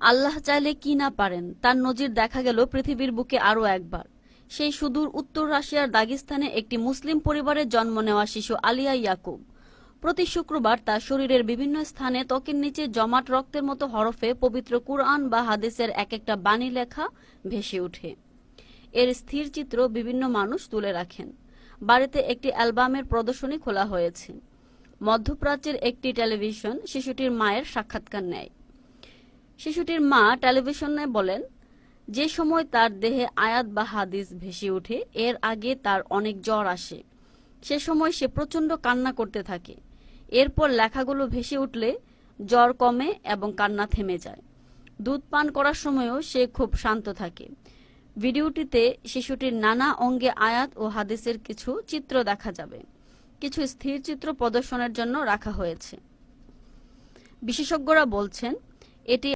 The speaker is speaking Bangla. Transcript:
আল্লাহ চাইলে কি না পারেন তার নজির দেখা গেল পৃথিবীর বুকে আরও একবার। সেই সুদূর উত্তর রাশিয়ার দাগিস্তানে একটি মুসলিম পরিবারে জন্ম নেওয়া শিশু আলিয়া ইয়াকুব প্রতি শুক্রবার তার শরীরের বিভিন্ন স্থানে ত্বকের নিচে জমাট রক্তের মতো হরফে পবিত্র কুরআন বা হাদিসের এক একটা বাণী লেখা ভেসে ওঠে। এর স্থির চিত্র বিভিন্ন মানুষ তুলে রাখেন। বাড়িতে একটি অ্যালবামের প্রদর্শনী খোলা হয়েছে। মধ্যপ্রাচ্যের একটি টেলিভিশন শিশুটির মায়ের সাক্ষাৎকার নেয়। শিশুটির মা টেলিভিশনে বলেন, যে সময় তার দেহে আয়াত বা হাদিস ভেসে ওঠে এর আগে তার অনেক জ্বর আসে। সে সময় সে প্রচণ্ড কান্না করতে থাকে। এরপর লেখাগুলো ভেসে উঠলে জ্বর কমে এবং কান্না থেমে যায়। দুধ পান করার সময়ও সে খুব শান্ত থাকে। ভিডিওটিতে শিশুটির নানা অঙ্গে আয়াত ও হাদিসের কিছু চিত্র দেখা যাবে। কিছু স্থির চিত্র প্রদর্শনের জন্য রাখা হয়েছে। বিশেষজ্ঞরা বলছেন, এটি